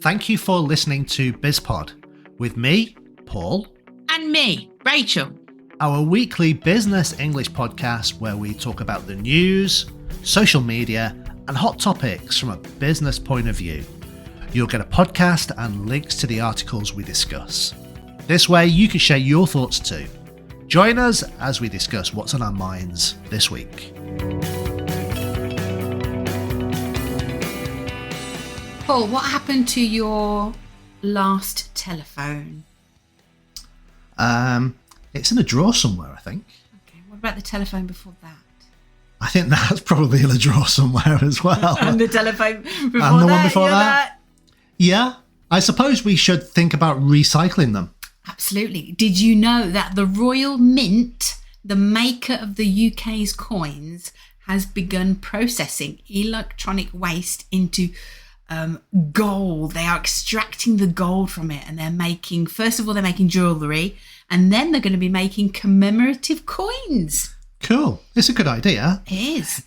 Thank you for listening to BizPod with me, Paul. And me, Rachel. Our weekly business English podcast where we talk about the news, social media, and hot topics from a business point of view. You'll get a podcast and links to the articles we discuss. This way you can share your thoughts too. Join us as we discuss what's on our minds this week. Paul, what happened to your last telephone? It's in a drawer somewhere, I think. Okay, what about the telephone before that? I think that's probably in a drawer somewhere as well. And the telephone before and the that? one before that? Yeah, I suppose we should think about recycling them. Absolutely. Did you know that the Royal Mint, the maker of the UK's coins, has begun processing electronic waste into gold? They are extracting the gold from it, and they're making, first of all, they're making jewellery, and then they're going to be making commemorative coins. Cool. It's a good idea. It is.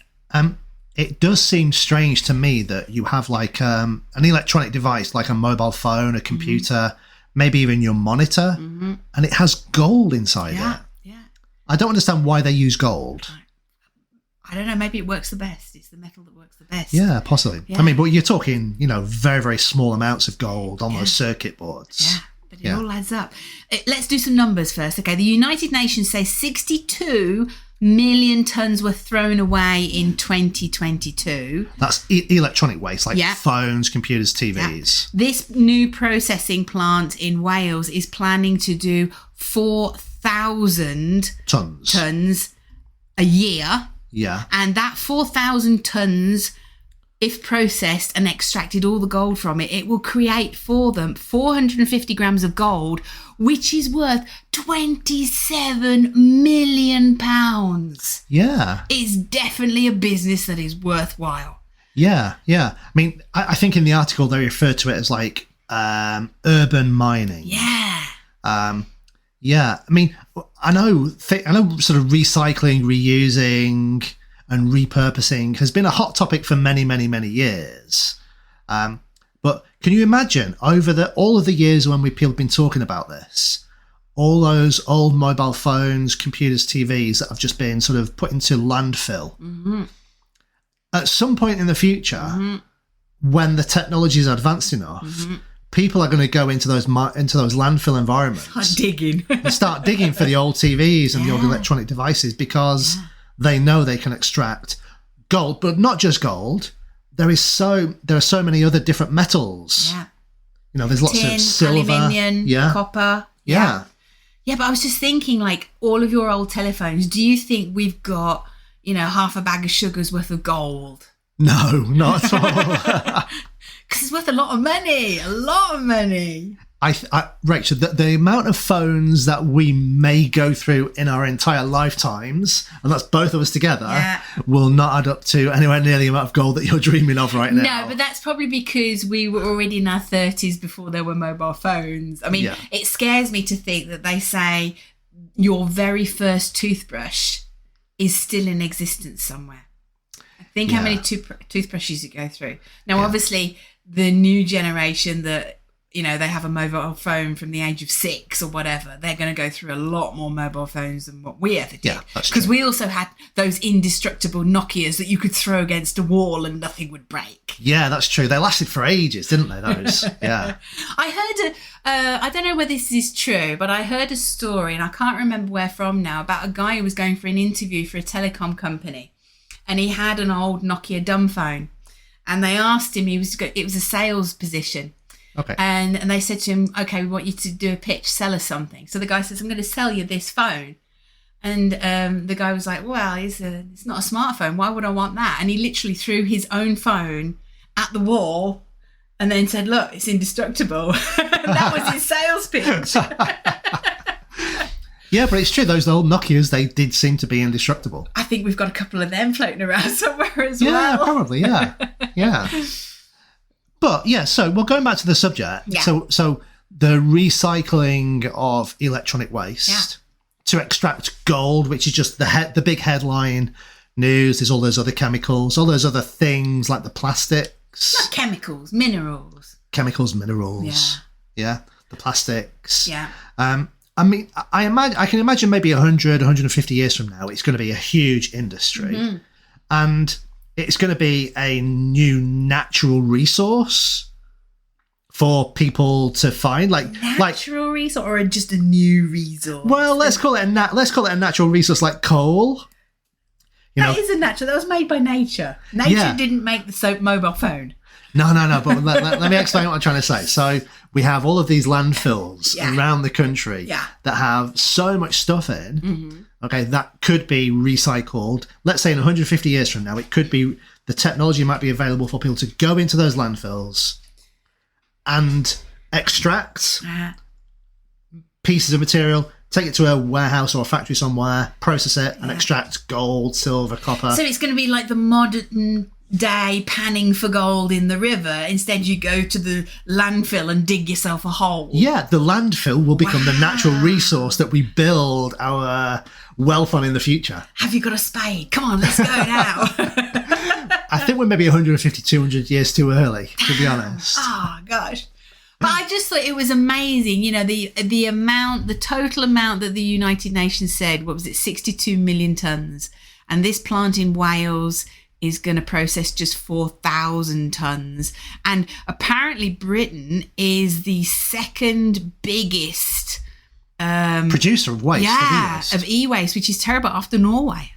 It does seem strange to me that you have like an electronic device, like a mobile phone, a computer, maybe even your monitor, and it has gold inside it. Yeah. I don't understand why they use gold. I don't know, maybe it works the best. It's the metal that works the best. Yeah, possibly. Yeah. I mean, but you're talking, very, very small amounts of gold on those circuit boards. Yeah, but it all adds up. Let's do some numbers first. Okay, the United Nations says 62 million tonnes were thrown away in 2022. That's electronic waste, like phones, computers, TVs. Yeah. This new processing plant in Wales is planning to do 4,000 tonnes a year. Yeah. And that 4,000 tonnes, if processed and extracted all the gold from it, it will create for them 450 grams of gold, which is worth £27 million. Yeah. It's definitely a business that is worthwhile. Yeah. I mean, I think in the article they refer to it as like urban mining. Yeah. Yeah. I mean, I know sort of recycling, reusing and repurposing has been a hot topic for many, many, many years. But can you imagine over all of the years when people have been talking about this, all those old mobile phones, computers, TVs that have just been sort of put into landfill? Mm-hmm. At some point in the future, when the technology is advanced enough, people are going to go into those landfill environments. Start digging for the old TVs and the old electronic devices because they know they can extract gold, but not just gold. There are so many other different metals. Yeah. There's lots of silver, aluminium, copper. Yeah. Yeah, but I was just thinking, like, all of your old telephones, do you think we've got, half a bag of sugar's worth of gold? No, not at all. Because it's worth a lot of money. Rachel, the amount of phones that we may go through in our entire lifetimes, and that's both of us together, will not add up to anywhere near the amount of gold that you're dreaming of right now. No, but that's probably because we were already in our 30s before there were mobile phones. I mean, It scares me to think that they say your very first toothbrush is still in existence somewhere. Think how many toothbrushes you go through. Now, obviously, the new generation that, they have a mobile phone from the age of 6 or whatever, they're going to go through a lot more mobile phones than what we ever did. Yeah, that's true. Because we also had those indestructible Nokias that you could throw against a wall and nothing would break. Yeah, that's true. They lasted for ages, didn't they, those? Yeah. I heard, I don't know whether this is true, but I heard a story, and I can't remember where from now, about a guy who was going for an interview for a telecom company. And he had an old Nokia dumb phone, and they asked him, it was a sales position. Okay. And they said to him, okay, we want you to do a pitch, sell us something. So the guy says, I'm going to sell you this phone. And the guy was like, well, it's not a smartphone. Why would I want that? And he literally threw his own phone at the wall and then said, look, it's indestructible. That was his sales pitch. Yeah, but it's true. Those old Nokias, they did seem to be indestructible. I think we've got a couple of them floating around somewhere as well. Yeah, probably. Yeah. But so going back to the subject. Yeah. So the recycling of electronic waste to extract gold, which is just the big headline news. There's all those other chemicals, all those other things like the plastic plastics. Not chemicals, minerals. Chemicals, minerals. Yeah. The plastics. Yeah. I mean, I can imagine maybe 100, 150 years from now, it's going to be a huge industry. Mm-hmm. And it's going to be a new natural resource for people to find, natural resource, or just a new resource. Well, let's call it a natural resource, like coal. That is a natural. That was made by nature. Nature didn't make the mobile phone. No. But let me explain what I'm trying to say. So we have all of these landfills around the country that have so much stuff in. Mm-hmm. Okay, that could be recycled. Let's say in 150 years from now, it could be, the technology might be available for people to go into those landfills and extract pieces of material, take it to a warehouse or a factory somewhere, process it, and extract gold, silver, copper. So it's going to be like the modern day panning for gold in the river. Instead, you go to the landfill and dig yourself a hole. Yeah, the landfill will become the natural resource that we build our wealth on in the future. Have you got a spade? Come on, let's go now. I think we're maybe 150, 200 years too early, to be honest. Oh, gosh. But I just thought it was amazing, the total amount that the United Nations said, what was it, 62 million tonnes. And this plant in Wales is going to process just 4,000 tonnes. And apparently Britain is the second biggest producer of waste. Of e-waste, which is terrible, after Norway.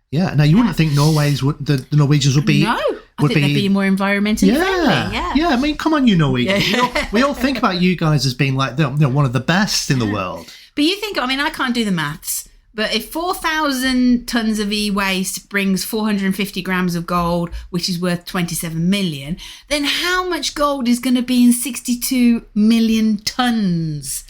Yeah. Now, you wouldn't think the Norwegians would be... No. I think they'd be more environmentally friendly. Yeah. I mean, come on, you Norwegians. We all think about you guys as being like one of the best in the world. But you think, I can't do the maths, but if 4,000 tonnes of e-waste brings 450 grams of gold, which is worth 27 million, then how much gold is going to be in 62 million tonnes?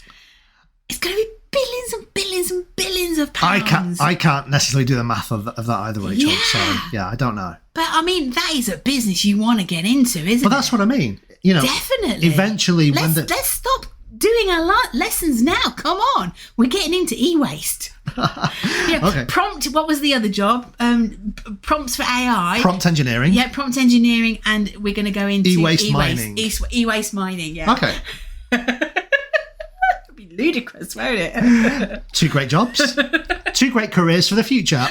It's going to be billions and billions and billions of pounds. I can't necessarily do the math of that either, Rachel. So, I don't know. But, that is a business you want to get into, isn't it? But that's what I mean. Definitely. Eventually, let's stop doing our lessons now. Come on. We're getting into e-waste. Okay. What was the other job? Prompts for AI. Prompt engineering. Yeah, prompt engineering. And we're going to go into e-waste mining. E-waste mining, yeah. Okay. Ludicrous, won't it? 2 great jobs, 2 great careers for the future.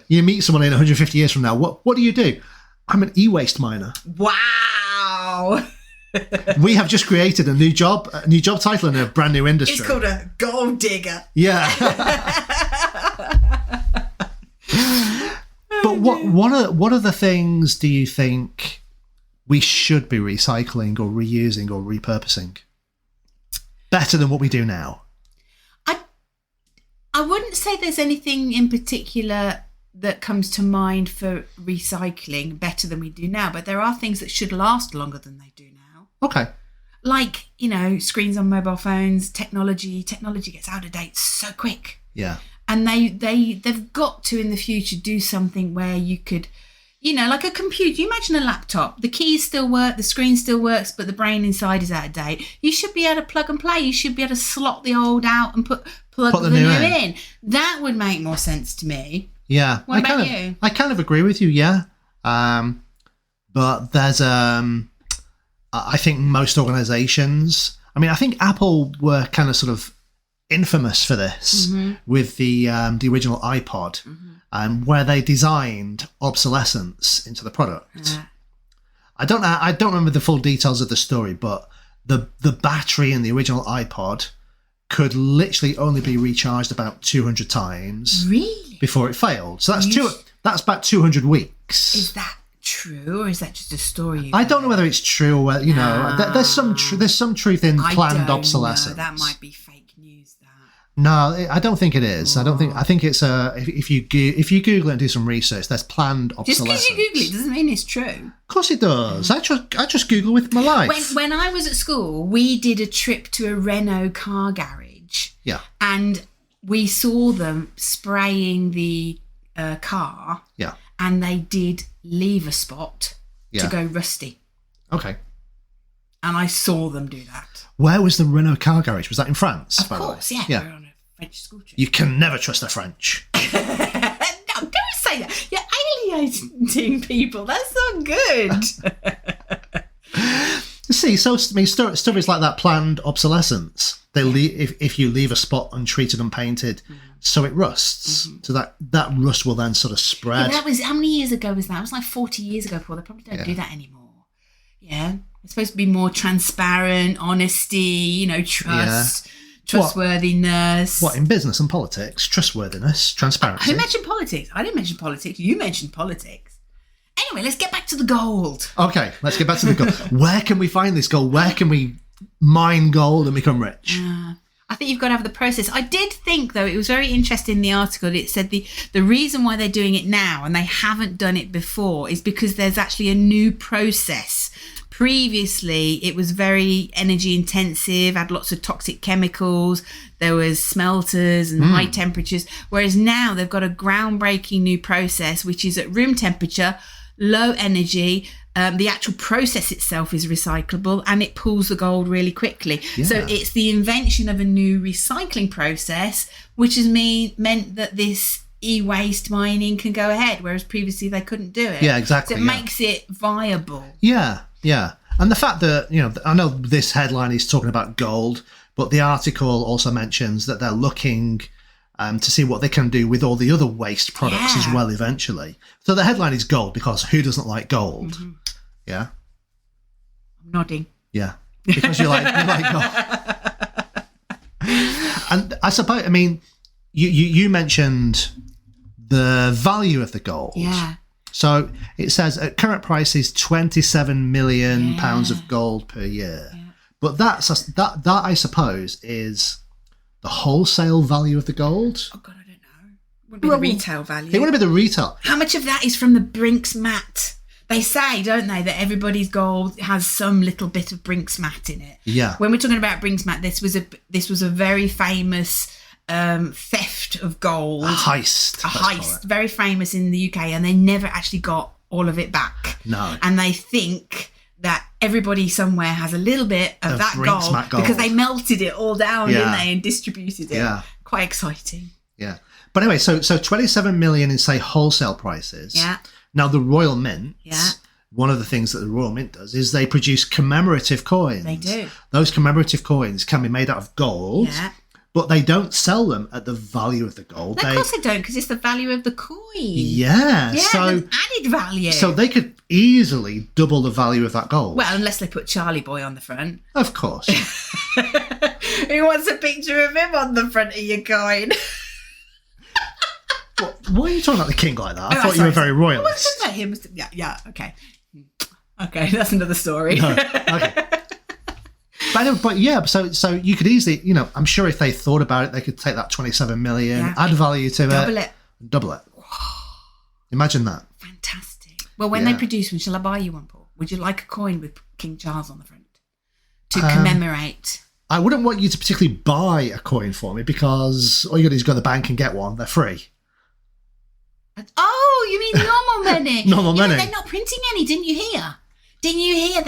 You meet someone in 150 years from now. What do you do? I'm an e-waste miner. Wow. We have just created a new job title in a brand new industry. It's called a gold digger. Yeah. But what other things do you think we should be recycling or reusing or repurposing better than what we do now? I wouldn't say there's anything in particular that comes to mind for recycling better than we do now, but there are things that should last longer than they do now. Okay. Like, screens on mobile phones, technology gets out of date so quick. Yeah. And they've got to, in the future, do something where you could, like a computer. You imagine a laptop. The keys still work, the screen still works, but the brain inside is out of date. You should be able to plug and play. You should be able to slot the old out and plug the new in. That would make more sense to me. Yeah. What about you? I kind of agree with you, yeah. But there's, I think most organizations, I think Apple were kind of sort of infamous for this with the original iPod, where they designed obsolescence into the product. I don't remember the full details of the story, but the battery in the original iPod could literally only be recharged about 200 times before it failed. So that's about 200 weeks. Is that true, or is that just a story? I don't know whether it's true or whether, there's some truth in planned obsolescence. That might be fake news. No, I don't think it is. I think it's if you Google it and do some research, there's planned obsolescence. Just because you Google it doesn't mean it's true. Of course it does. I just Google with my life. When I was at school, we did a trip to a Renault car garage. Yeah. And we saw them spraying the car. Yeah. And they did leave a spot to go rusty. Okay. And I saw them do that. Where was the Renault car garage? Was that in France? Of course, yeah. We were on a French school trip. You can never trust the French. No, don't say that. You're humiliating people. That's not good. See, so I mean, stories like that, planned obsolescence. If you leave a spot untreated, unpainted, so it rusts. So that rust will then sort of spread. Yeah, that was, how many years ago was that? It was like 40 years ago, Paul. They probably don't do that anymore. Yeah, it's supposed to be more transparent, honesty, trust, trustworthiness. What, in business and politics? Trustworthiness, transparency. Who mentioned politics? I didn't mention politics. You mentioned politics. Anyway, let's get back to the gold. Okay, let's get back to the gold. Where can we find this gold? Where can we mine gold and become rich? I think you've got to have the process. I did think, though, it was very interesting in the article. It said the reason why they're doing it now and they haven't done it before is because there's actually a new process. Previously, it was very energy intensive, had lots of toxic chemicals. There was smelters and high temperatures. Whereas now they've got a groundbreaking new process, which is at room temperature, low energy. The actual process itself is recyclable and it pulls the gold really quickly. Yeah. So it's the invention of a new recycling process, which has meant that this e-waste mining can go ahead, whereas previously they couldn't do it. Yeah, exactly. So it makes it viable. Yeah. And the fact that, I know this headline is talking about gold, but the article also mentions that they're looking to see what they can do with all the other waste products as well eventually. So the headline is gold because who doesn't like gold? Mm-hmm. Yeah? I'm nodding. Yeah. Because you like gold. And I suppose, you mentioned the value of the gold. Yeah. So it says at current prices, 27 million pounds of gold per year. Yeah. But that I suppose is the wholesale value of the gold. Oh God, I don't know. It wouldn't be the retail value. It wouldn't be the retail. How much of that is from the Brinks mat? They say, don't they, that everybody's gold has some little bit of Brinks mat in it. Yeah. When we're talking about Brinks mat, this was a very famous theft of gold. A heist, very famous in the UK, and they never actually got all of it back. No. And they think that everybody somewhere has a little bit of that gold because they melted it all down, didn't they, and distributed it. Yeah. Quite exciting. Yeah. But anyway, so 27 million in, say, wholesale prices. Yeah. Now, the Royal Mint, one of the things that the Royal Mint does is they produce commemorative coins. They do. Those commemorative coins can be made out of gold. Yeah. But they don't sell them at the value of the gold. No, of course they don't, because it's the value of the coin. Yeah. Yeah, so added value. So they could easily double the value of that gold. Well, unless they put Charlie Boy on the front. Of course. Who wants a picture of him on the front of your coin? Why are you talking about the king like that? I thought you were very royalist. Well, him. Yeah, okay. Okay, that's another story. No, okay. But yeah, so you could easily, I'm sure if they thought about it, they could take that 27 million, add value to double it. Imagine that. Fantastic. Well, when they produce one, shall I buy you one, Paul? Would you like a coin with King Charles on the front to commemorate? I wouldn't want you to particularly buy a coin for me because all you got to do is go to the bank and get one. They're free. Oh, you mean normal money? Normal money. They're not printing any, didn't you hear? Didn't you hear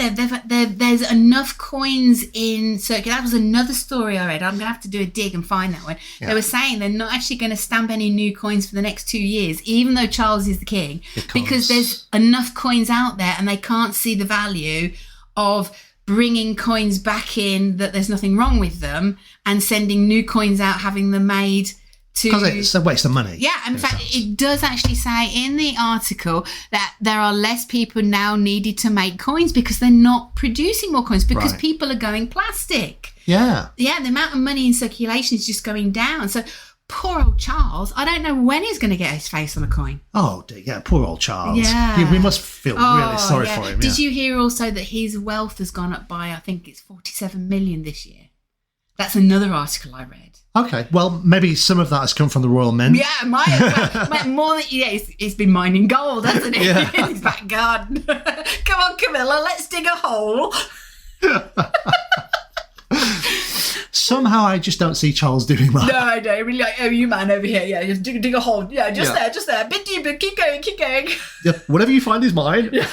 there's enough coins in circulation? That was another story I read. I'm going to have to do a dig and find that one. Yeah. They were saying they're not actually going to stamp any new coins for the next 2 years, even though Charles is the king, because there's enough coins out there and they can't see the value of bringing coins back in, that there's nothing wrong with them, and sending new coins out, having them made because it's a waste of money. Yeah, in fact, it does actually say in the article that there are less people now needed to make coins because they're not producing more coins because people are going plastic. Yeah. Yeah, the amount of money in circulation is just going down. So poor old Charles, I don't know when he's going to get his face on a coin. Oh, dear, yeah, poor old Charles. Yeah. We must feel really sorry for him. Did you hear also that his wealth has gone up by, I think it's 47 million this year? That's another article I read. Okay, well, maybe some of that has come from the Royal Mint. Yeah, more than he's been mining gold, hasn't he? Yeah. In his back garden. Come on, Camilla, let's dig a hole. Somehow I just don't see Charles doing that. No, I don't. Really like, oh, you man over here. Yeah, just dig a hole. Yeah, just there. A bit deeper. Keep going. Yeah, whatever you find is mine. Yeah.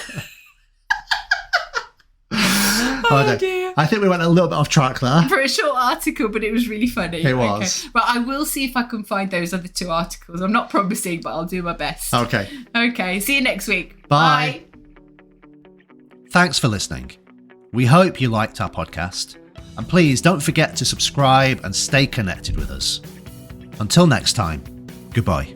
Oh dear. I think we went a little bit off track there. For a short article, but it was really funny. It was. Okay. But I will see if I can find those other 2 articles. I'm not promising, but I'll do my best. Okay. Okay. See you next week. Bye. Thanks for listening. We hope you liked our podcast. And please don't forget to subscribe and stay connected with us. Until next time, goodbye.